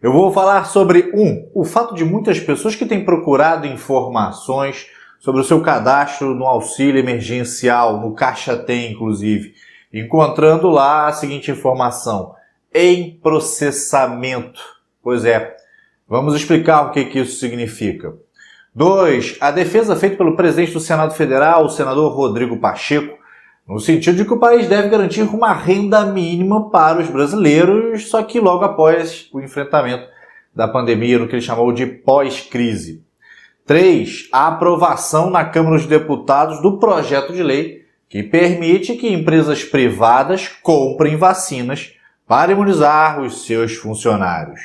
Eu vou falar sobre o fato de muitas pessoas que têm procurado informações sobre o seu cadastro no auxílio emergencial, no Caixa Tem, inclusive, encontrando lá a seguinte informação: em processamento. Pois é, vamos explicar o que isso significa. 2. A defesa feita pelo presidente do Senado Federal, o senador Rodrigo Pacheco, no sentido de que o país deve garantir uma renda mínima para os brasileiros, só que logo após o enfrentamento da pandemia, no que ele chamou de pós-crise. 3. A aprovação na Câmara dos Deputados do projeto de lei que permite que empresas privadas comprem vacinas para imunizar os seus funcionários.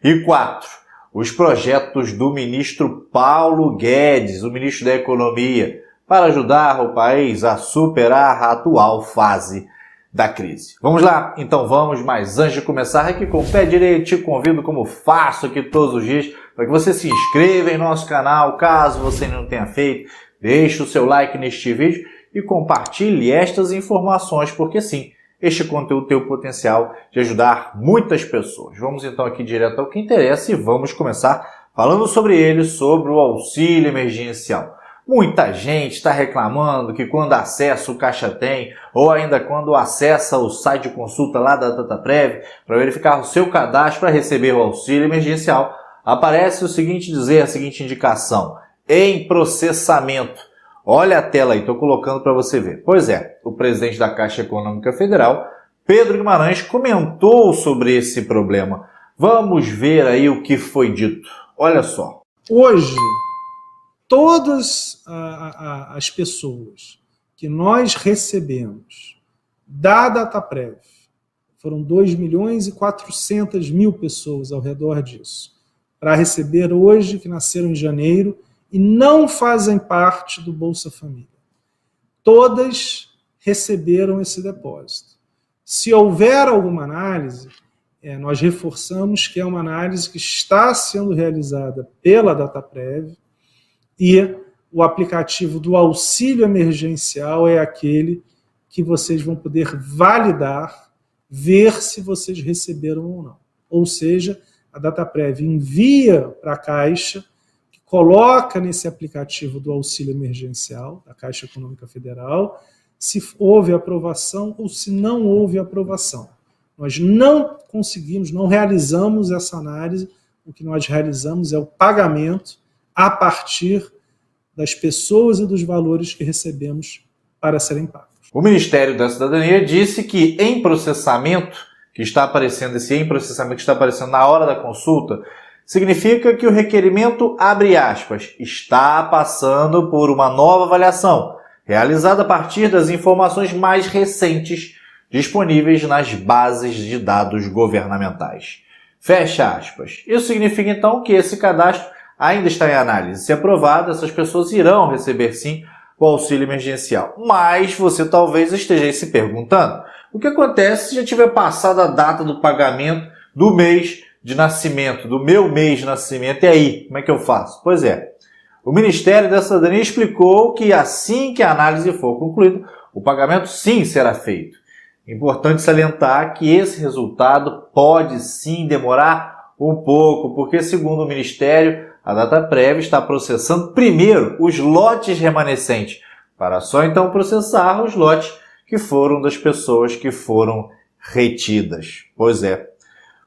E 4. Os projetos do ministro Paulo Guedes, o ministro da Economia, para ajudar o país a superar a atual fase da crise. Vamos lá? Então vamos, mas antes de começar aqui com o pé direito, te convido, como faço aqui todos os dias, para que você se inscreva em nosso canal, caso você não tenha feito, deixe o seu like neste vídeo e compartilhe estas informações, porque sim, este conteúdo tem o potencial de ajudar muitas pessoas. Vamos então aqui direto ao que interessa e vamos começar falando sobre ele, sobre o auxílio emergencial. Muita gente está reclamando que quando acessa o Caixa Tem, ou ainda quando acessa o site de consulta lá da Dataprev para verificar o seu cadastro para receber o auxílio emergencial, aparece o seguinte dizer, a seguinte indicação: em processamento. Olha a tela aí, estou colocando para você ver. Pois é, o presidente da Caixa Econômica Federal, Pedro Guimarães, comentou sobre esse problema. Vamos ver aí o que foi dito. Olha só. Hoje, todas as pessoas que nós recebemos da Dataprev, foram 2.400.000 pessoas ao redor disso, para receber hoje, que nasceram em janeiro, e não fazem parte do Bolsa Família. Todas receberam esse depósito. Se houver alguma análise, nós reforçamos que é uma análise que está sendo realizada pela Dataprev, e o aplicativo do auxílio emergencial é aquele que vocês vão poder validar, ver se vocês receberam ou não. Ou seja, a Dataprev envia para a Caixa, que coloca nesse aplicativo do auxílio emergencial, da Caixa Econômica Federal, se houve aprovação ou se não houve aprovação. Nós não conseguimos, não realizamos essa análise, o que nós realizamos é o pagamento a partir das pessoas e dos valores que recebemos para serem pagos. O Ministério da Cidadania disse que em processamento, que está aparecendo, esse em processamento que está aparecendo na hora da consulta, significa que o requerimento, abre aspas, está passando por uma nova avaliação, realizada a partir das informações mais recentes disponíveis nas bases de dados governamentais. Fecha aspas. Isso significa então que esse cadastro ainda está em análise. Se aprovado, essas pessoas irão receber sim o auxílio emergencial. Mas você talvez esteja aí se perguntando: o que acontece se já tiver passado a data do pagamento do mês de nascimento, do meu mês de nascimento, e aí, como é que eu faço? Pois é, o Ministério da Cidadania explicou que assim que a análise for concluída, o pagamento sim será feito. Importante salientar que esse resultado pode sim demorar um pouco, porque segundo o Ministério, a Dataprev está processando primeiro os lotes remanescentes, para só então processar os lotes que foram das pessoas que foram retidas. Pois é.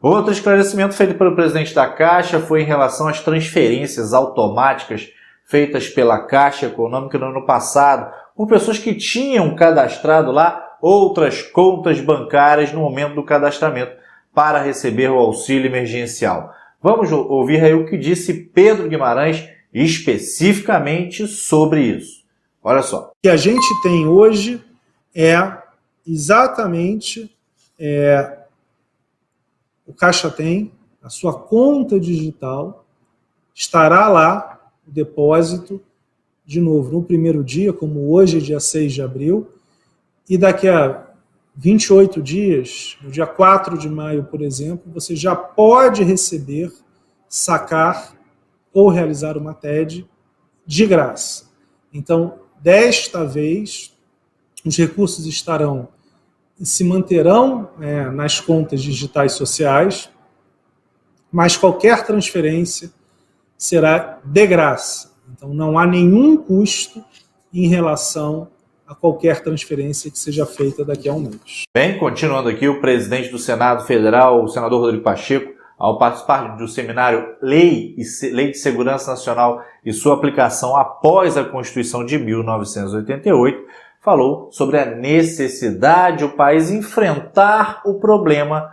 Outro esclarecimento feito pelo presidente da Caixa foi em relação às transferências automáticas feitas pela Caixa Econômica no ano passado, por pessoas que tinham cadastrado lá outras contas bancárias no momento do cadastramento para receber o auxílio emergencial. Vamos ouvir aí o que disse Pedro Guimarães especificamente sobre isso. Olha só. O que a gente tem hoje é exatamente o Caixa Tem, a sua conta digital, estará lá o depósito, de novo, no primeiro dia, como hoje, dia 6 de abril, e daqui a 28 dias, no dia 4 de maio, por exemplo, você já pode receber, sacar ou realizar uma TED de graça. Então, desta vez, os recursos se manterão nas contas digitais sociais, mas qualquer transferência será de graça. Então, não há nenhum custo em relação a qualquer transferência que seja feita daqui a um mês. Bem, continuando aqui, o presidente do Senado Federal, o senador Rodrigo Pacheco, ao participar do seminário Lei de Segurança Nacional e sua aplicação após a Constituição de 1988, falou sobre a necessidade do país enfrentar o problema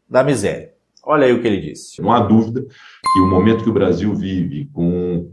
da miséria. Olha aí o que ele disse. Não há dúvida que o momento que o Brasil vive, com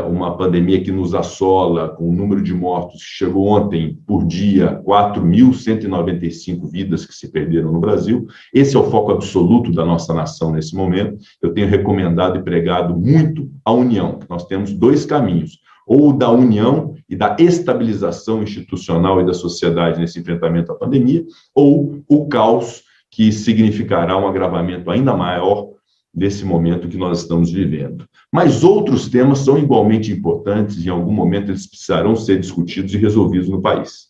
uma pandemia que nos assola, com o número de mortos que chegou ontem por dia, 4.195 vidas que se perderam no Brasil, esse é o foco absoluto da nossa nação nesse momento. Eu tenho recomendado e pregado muito a união. Nós temos dois caminhos, ou da união e da estabilização institucional e da sociedade nesse enfrentamento à pandemia, ou o caos, que significará um agravamento ainda maior desse momento que nós estamos vivendo. Mas outros temas são igualmente importantes e em algum momento eles precisarão ser discutidos e resolvidos no país.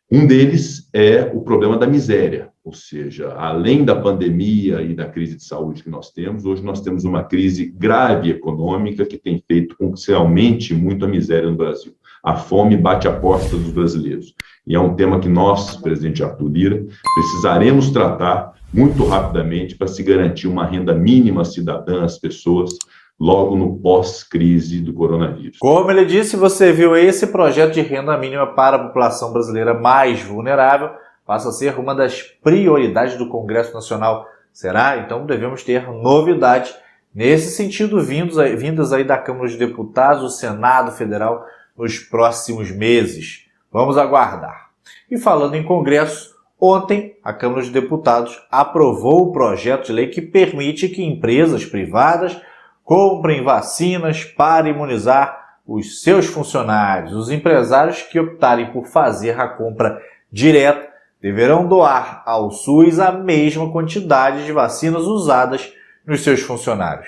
Um deles é o problema da miséria, ou seja, além da pandemia e da crise de saúde que nós temos, hoje nós temos uma crise grave econômica que tem feito com que se aumente muito a miséria no Brasil. A fome bate a porta dos brasileiros. E é um tema que nós, presidente Arthur Lira, precisaremos tratar muito rapidamente para se garantir uma renda mínima cidadã às pessoas logo no pós-crise do coronavírus. Como ele disse, você viu esse projeto de renda mínima para a população brasileira mais vulnerável passa a ser uma das prioridades do Congresso Nacional. Será? Então devemos ter novidades nesse sentido vindas aí da Câmara dos Deputados, do Senado Federal nos próximos meses. Vamos aguardar. E falando em Congresso, ontem a Câmara dos Deputados aprovou o projeto de lei que permite que empresas privadas comprem vacinas para imunizar os seus funcionários. Os empresários que optarem por fazer a compra direta deverão doar ao SUS a mesma quantidade de vacinas usadas nos seus funcionários.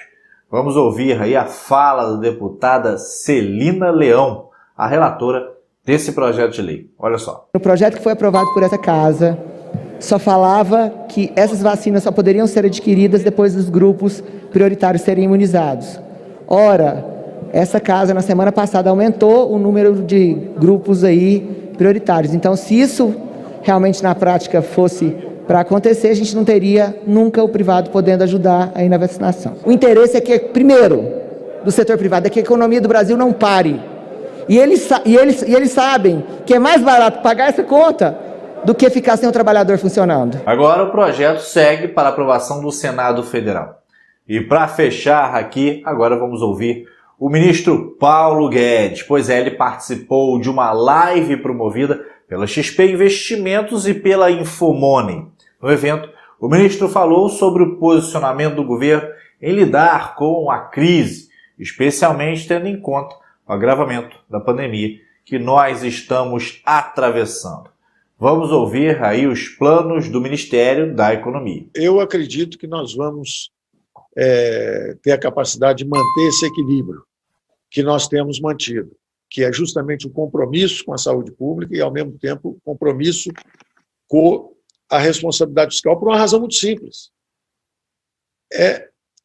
Vamos ouvir aí a fala da deputada Celina Leão, a relatora desse projeto de lei. Olha só. O projeto que foi aprovado por essa casa só falava que essas vacinas só poderiam ser adquiridas depois dos grupos prioritários serem imunizados. Ora, essa casa na semana passada aumentou o número de grupos aí prioritários. Então, se isso realmente na prática fosse para acontecer, a gente não teria nunca o privado podendo ajudar aí na vacinação. O interesse é que, primeiro, do setor privado, é que a economia do Brasil não pare. E eles sabem que é mais barato pagar essa conta do que ficar sem o trabalhador funcionando. Agora o projeto segue para aprovação do Senado Federal. E para fechar aqui, agora vamos ouvir o ministro Paulo Guedes, pois ele participou de uma live promovida pela XP Investimentos e pela Infomoney. No evento, o ministro falou sobre o posicionamento do governo em lidar com a crise, especialmente tendo em conta o agravamento da pandemia que nós estamos atravessando. Vamos ouvir aí os planos do Ministério da Economia. Eu acredito que nós vamos ter a capacidade de manter esse equilíbrio que nós temos mantido, que é justamente o compromisso com a saúde pública e, ao mesmo tempo, o compromisso com a responsabilidade fiscal por uma razão muito simples.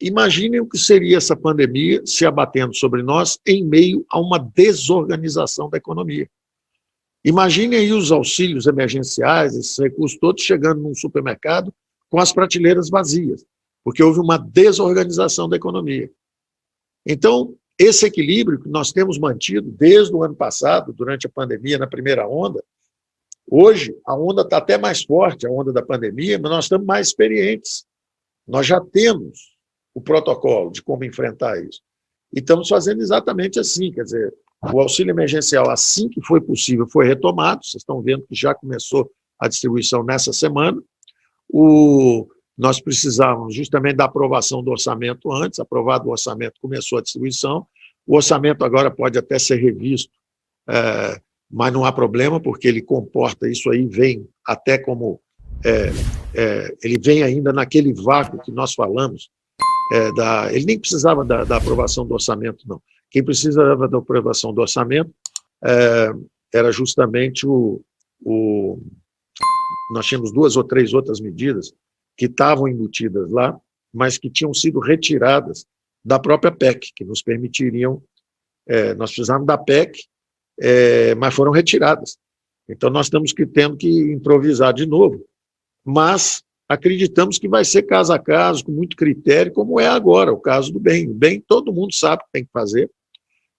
Imaginem o que seria essa pandemia se abatendo sobre nós em meio a uma desorganização da economia. Imaginem aí os auxílios emergenciais, esses recursos todos chegando num supermercado com as prateleiras vazias, porque houve uma desorganização da economia. Então, esse equilíbrio que nós temos mantido desde o ano passado, durante a pandemia, na primeira onda, hoje a onda está até mais forte, a onda da pandemia, mas nós estamos mais experientes. Nós já temos o protocolo de como enfrentar isso. E estamos fazendo exatamente assim, quer dizer, o auxílio emergencial, assim que foi possível, foi retomado, vocês estão vendo que já começou a distribuição nessa semana. Nós precisávamos justamente da aprovação do orçamento antes, aprovado o orçamento, começou a distribuição. O orçamento agora pode até ser revisto, mas não há problema, porque ele comporta, isso aí vem até como, ele vem ainda naquele vácuo que nós falamos, ele nem precisava da aprovação do orçamento, não. Quem precisava da aprovação do orçamento era justamente nós tínhamos 2 ou 3 outras medidas que estavam embutidas lá, mas que tinham sido retiradas da própria PEC, que nos permitiriam, nós precisávamos da PEC, mas foram retiradas. Então nós estamos tendo que improvisar de novo, mas acreditamos que vai ser caso a caso, com muito critério, como é agora, o caso do bem. O bem todo mundo sabe o que tem que fazer.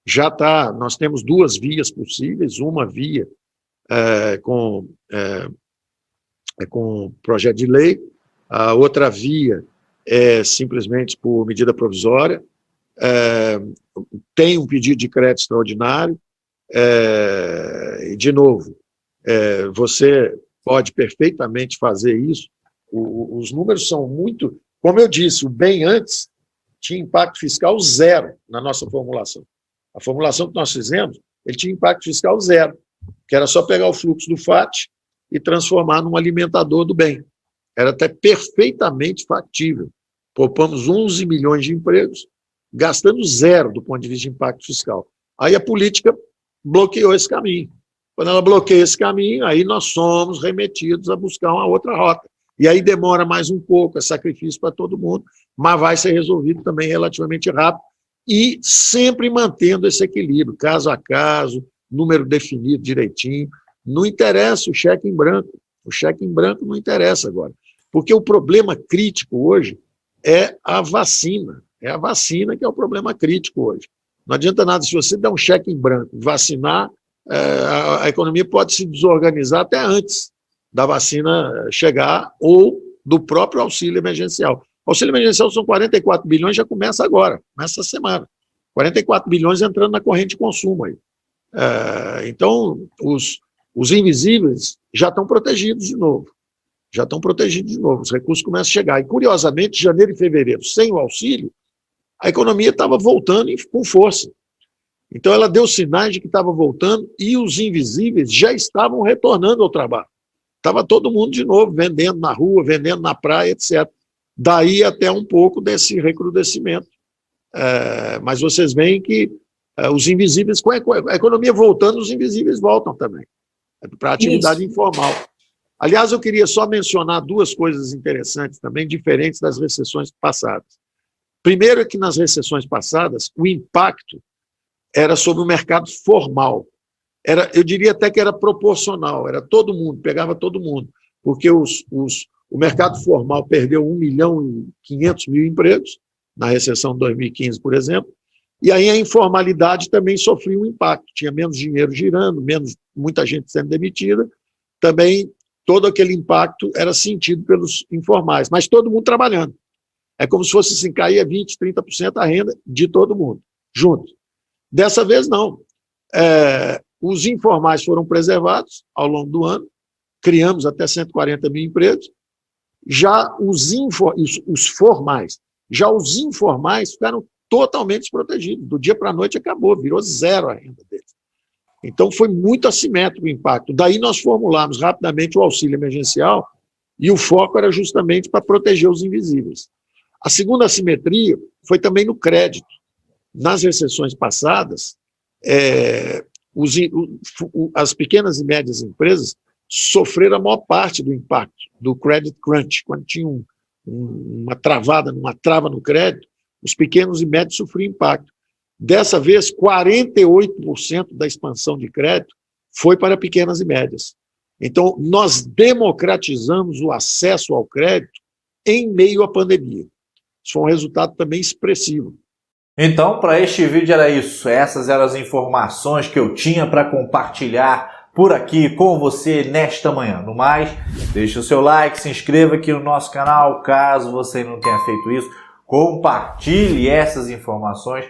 Já está, nós temos 2 vias possíveis, uma via com projeto de lei, a outra via é simplesmente por medida provisória, tem um pedido de crédito extraordinário, e de novo, você pode perfeitamente fazer isso. Os números são muito, como eu disse, o bem antes tinha impacto fiscal 0 na nossa formulação. A formulação que nós fizemos, ele tinha impacto fiscal 0, que era só pegar o fluxo do FAT e transformar num alimentador do bem. Era até perfeitamente factível. Poupamos 11 milhões de empregos, gastando 0 do ponto de vista de impacto fiscal. Aí a política bloqueou esse caminho. Quando ela bloqueia esse caminho, aí nós somos remetidos a buscar uma outra rota. E aí demora mais um pouco, é sacrifício para todo mundo, mas vai ser resolvido também relativamente rápido e sempre mantendo esse equilíbrio, caso a caso, número definido direitinho. Não interessa o cheque em branco não interessa agora, porque o problema crítico hoje é a vacina que é o problema crítico hoje. Não adianta nada, se você der um cheque em branco, vacinar, a economia pode se desorganizar até antes da vacina chegar ou do próprio auxílio emergencial. O auxílio emergencial são 44 bilhões, já começa agora, nessa semana. 44 bilhões entrando na corrente de consumo aí. Então, os invisíveis já estão protegidos de novo. Os recursos começam a chegar. E, curiosamente, janeiro e fevereiro, sem o auxílio, a economia estava voltando com força. Então, ela deu sinais de que estava voltando e os invisíveis já estavam retornando ao trabalho. Estava todo mundo de novo, vendendo na rua, vendendo na praia, etc. Daí até um pouco desse recrudescimento. Mas vocês veem que os invisíveis, com a economia voltando, os invisíveis voltam também, para a atividade informal. Aliás, eu queria só mencionar 2 coisas interessantes também, diferentes das recessões passadas. Primeiro é que nas recessões passadas, o impacto era sobre o mercado formal. Eu diria até que era proporcional, era todo mundo, pegava todo mundo, porque o mercado formal perdeu 1.500.000 empregos, na recessão de 2015, por exemplo, e aí a informalidade também sofreu um impacto, tinha menos dinheiro girando, muita gente sendo demitida, também todo aquele impacto era sentido pelos informais, mas todo mundo trabalhando. É como se fosse assim, caía 20%, 30% a renda de todo mundo, junto. Dessa vez, não. Os informais foram preservados ao longo do ano, criamos até 140 mil empregos, já os formais ficaram totalmente desprotegidos. Do dia para a noite acabou, virou 0 a renda deles. Então foi muito assimétrico o impacto. Daí nós formulamos rapidamente o auxílio emergencial e o foco era justamente para proteger os invisíveis. A segunda assimetria foi também no crédito. Nas recessões passadas, as pequenas e médias empresas sofreram a maior parte do impacto do credit crunch, quando tinha uma trava no crédito, os pequenos e médios sofriam impacto. Dessa vez, 48% da expansão de crédito foi para pequenas e médias. Então, nós democratizamos o acesso ao crédito em meio à pandemia. Isso foi um resultado também expressivo. Então, para este vídeo era isso. Essas eram as informações que eu tinha para compartilhar por aqui com você nesta manhã. No mais, deixe o seu like, se inscreva aqui no nosso canal, caso você não tenha feito isso. Compartilhe essas informações